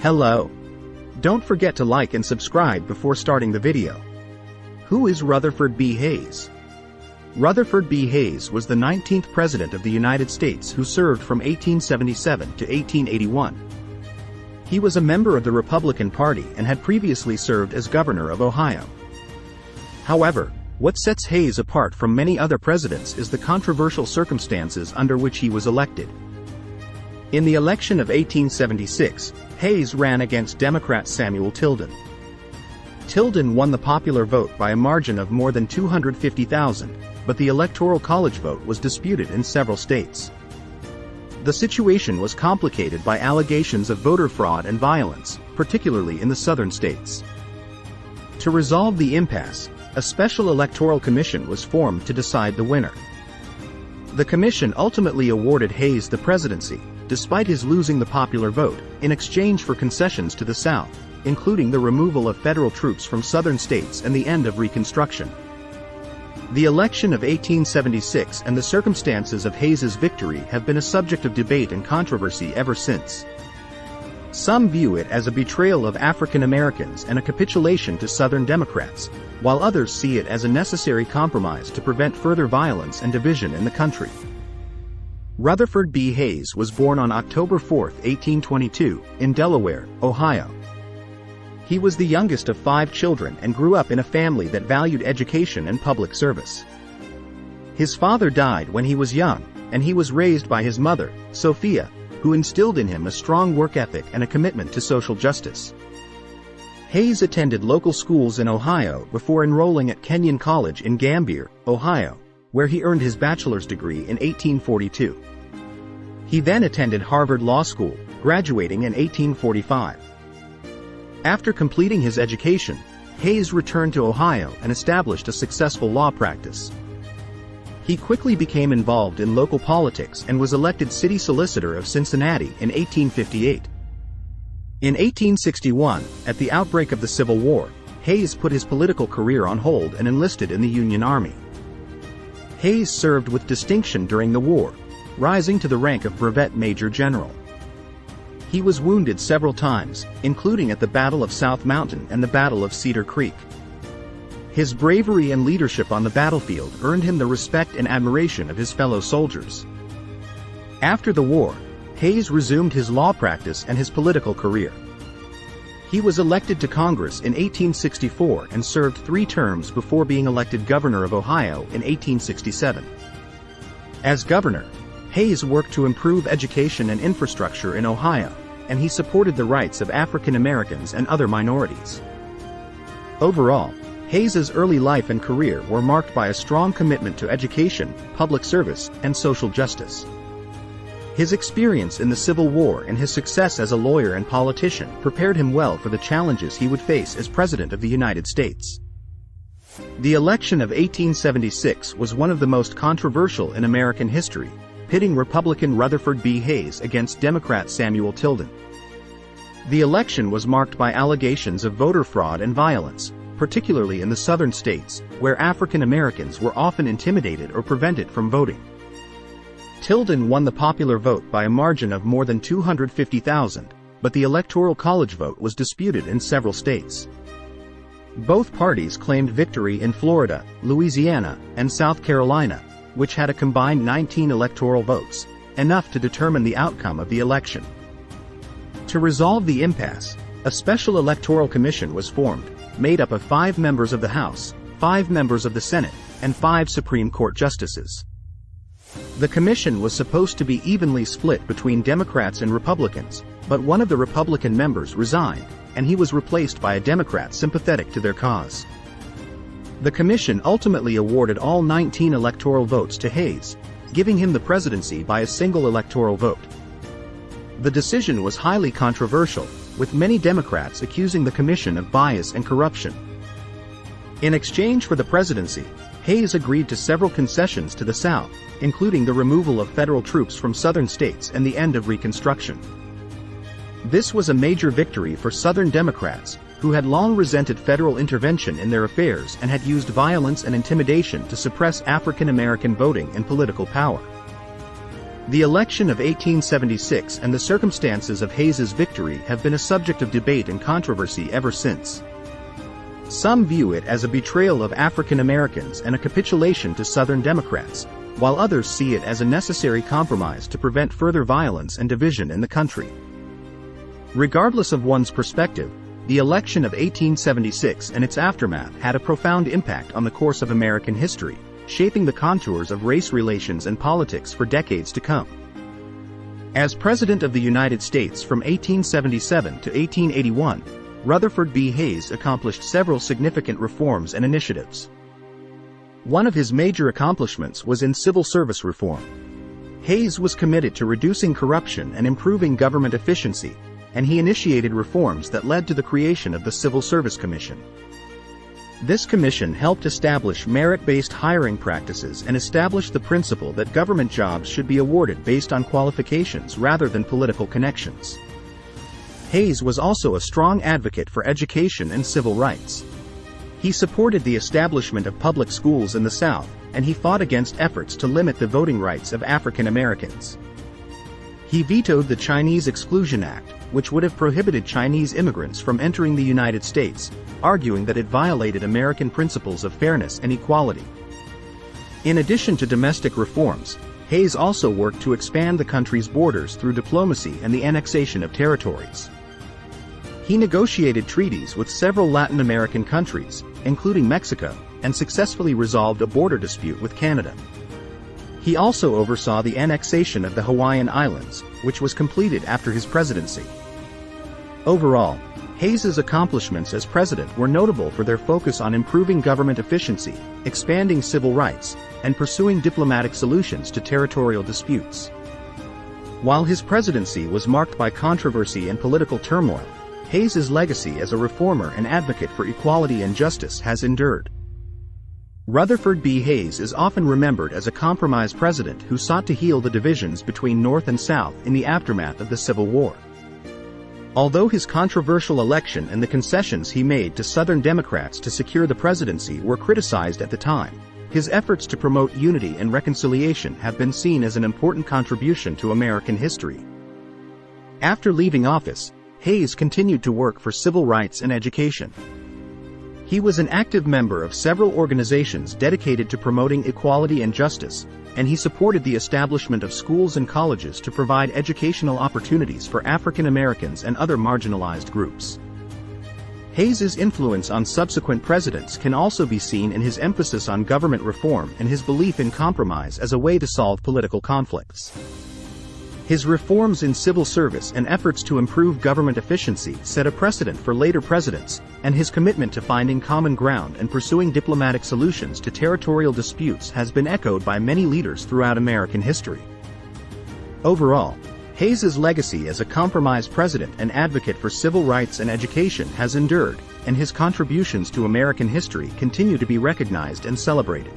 Hello. Don't forget to like and subscribe before starting the video. Who is Rutherford B. Hayes? Rutherford B. Hayes was the 19th President of the United States who served from 1877 to 1881. He was a member of the Republican Party and had previously served as Governor of Ohio. However, what sets Hayes apart from many other presidents is the controversial circumstances under which he was elected. In the election of 1876, Hayes ran against Democrat Samuel Tilden. Tilden won the popular vote by a margin of more than 250,000, but the Electoral College vote was disputed in several states. The situation was complicated by allegations of voter fraud and violence, particularly in the southern states. To resolve the impasse, a special electoral commission was formed to decide the winner. The commission ultimately awarded Hayes the presidency, despite his losing the popular vote, in exchange for concessions to the South, including the removal of federal troops from southern states and the end of Reconstruction. The election of 1876 and the circumstances of Hayes's victory have been a subject of debate and controversy ever since. Some view it as a betrayal of African Americans and a capitulation to Southern Democrats, while others see it as a necessary compromise to prevent further violence and division in the country. Rutherford B. Hayes was born on October 4, 1822, in Delaware, Ohio. He was the youngest of 5 children and grew up in a family that valued education and public service. His father died when he was young, and he was raised by his mother, Sophia, who instilled in him a strong work ethic and a commitment to social justice. Hayes attended local schools in Ohio before enrolling at Kenyon College in Gambier, Ohio, where he earned his bachelor's degree in 1842. He then attended Harvard Law School, graduating in 1845. After completing his education, Hayes returned to Ohio and established a successful law practice. He quickly became involved in local politics and was elected city solicitor of Cincinnati in 1858. In 1861, at the outbreak of the Civil War, Hayes put his political career on hold and enlisted in the Union Army. Hayes served with distinction during the war, rising to the rank of brevet major general. He was wounded several times, including at the Battle of South Mountain and the Battle of Cedar Creek. His bravery and leadership on the battlefield earned him the respect and admiration of his fellow soldiers. After the war, Hayes resumed his law practice and his political career. He was elected to Congress in 1864 and served 3 terms before being elected governor of Ohio in 1867. As governor, Hayes worked to improve education and infrastructure in Ohio, and he supported the rights of African Americans and other minorities. Overall, Hayes's early life and career were marked by a strong commitment to education, public service, and social justice. His experience in the Civil War and his success as a lawyer and politician prepared him well for the challenges he would face as President of the United States. The election of 1876 was one of the most controversial in American history, pitting Republican Rutherford B. Hayes against Democrat Samuel Tilden. The election was marked by allegations of voter fraud and violence, particularly in the southern states, where African Americans were often intimidated or prevented from voting. Tilden won the popular vote by a margin of more than 250,000, but the Electoral College vote was disputed in several states. Both parties claimed victory in Florida, Louisiana, and South Carolina, which had a combined 19 electoral votes, enough to determine the outcome of the election. To resolve the impasse, a special electoral commission was formed, made up of 5 members of the House, 5 members of the Senate, and 5 Supreme Court justices. The commission was supposed to be evenly split between Democrats and Republicans, but one of the Republican members resigned, and he was replaced by a Democrat sympathetic to their cause. The commission ultimately awarded all 19 electoral votes to Hayes, giving him the presidency by a single electoral vote. The decision was highly controversial, with many Democrats accusing the commission of bias and corruption. In exchange for the presidency, Hayes agreed to several concessions to the South, including the removal of federal troops from southern states and the end of Reconstruction. This was a major victory for Southern Democrats, who had long resented federal intervention in their affairs and had used violence and intimidation to suppress African American voting and political power. The election of 1876 and the circumstances of Hayes's victory have been a subject of debate and controversy ever since. Some view it as a betrayal of African Americans and a capitulation to Southern Democrats, while others see it as a necessary compromise to prevent further violence and division in the country. Regardless of one's perspective, the election of 1876 and its aftermath had a profound impact on the course of American history, shaping the contours of race relations and politics for decades to come. As President of the United States from 1877 to 1881, Rutherford B. Hayes accomplished several significant reforms and initiatives. One of his major accomplishments was in civil service reform. Hayes was committed to reducing corruption and improving government efficiency, and he initiated reforms that led to the creation of the Civil Service Commission. This commission helped establish merit-based hiring practices and establish the principle that government jobs should be awarded based on qualifications rather than political connections. Hayes was also a strong advocate for education and civil rights. He supported the establishment of public schools in the South, and he fought against efforts to limit the voting rights of African Americans. He vetoed the Chinese Exclusion Act, which would have prohibited Chinese immigrants from entering the United States, arguing that it violated American principles of fairness and equality. In addition to domestic reforms, Hayes also worked to expand the country's borders through diplomacy and the annexation of territories. He negotiated treaties with several Latin American countries, including Mexico, and successfully resolved a border dispute with Canada. He also oversaw the annexation of the Hawaiian Islands, which was completed after his presidency. Overall, Hayes's accomplishments as president were notable for their focus on improving government efficiency, expanding civil rights, and pursuing diplomatic solutions to territorial disputes. While his presidency was marked by controversy and political turmoil, Hayes's legacy as a reformer and advocate for equality and justice has endured. Rutherford B. Hayes is often remembered as a compromise president who sought to heal the divisions between North and South in the aftermath of the Civil War. Although his controversial election and the concessions he made to Southern Democrats to secure the presidency were criticized at the time, his efforts to promote unity and reconciliation have been seen as an important contribution to American history. After leaving office, Hayes continued to work for civil rights and education. He was an active member of several organizations dedicated to promoting equality and justice, and he supported the establishment of schools and colleges to provide educational opportunities for African Americans and other marginalized groups. Hayes's influence on subsequent presidents can also be seen in his emphasis on government reform and his belief in compromise as a way to solve political conflicts. His reforms in civil service and efforts to improve government efficiency set a precedent for later presidents, and his commitment to finding common ground and pursuing diplomatic solutions to territorial disputes has been echoed by many leaders throughout American history. Overall, Hayes's legacy as a compromise president and advocate for civil rights and education has endured, and his contributions to American history continue to be recognized and celebrated.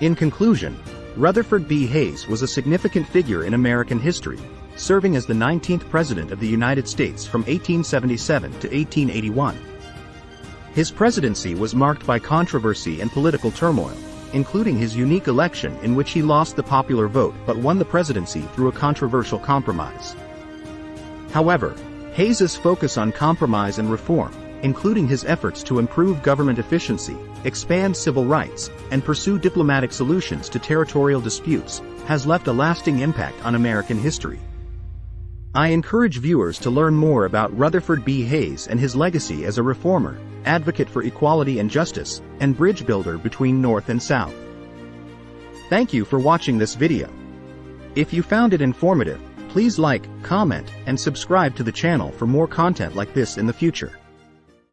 In conclusion, Rutherford B. Hayes was a significant figure in American history, serving as the 19th President of the United States from 1877 to 1881. His presidency was marked by controversy and political turmoil, including his unique election in which he lost the popular vote but won the presidency through a controversial compromise. However, Hayes's focus on compromise and reform, including his efforts to improve government efficiency, expand civil rights, and pursue diplomatic solutions to territorial disputes, has left a lasting impact on American history. I encourage viewers to learn more about Rutherford B. Hayes and his legacy as a reformer, advocate for equality and justice, and bridge builder between North and South. Thank you for watching this video. If you found it informative, please like, comment, and subscribe to the channel for more content like this in the future.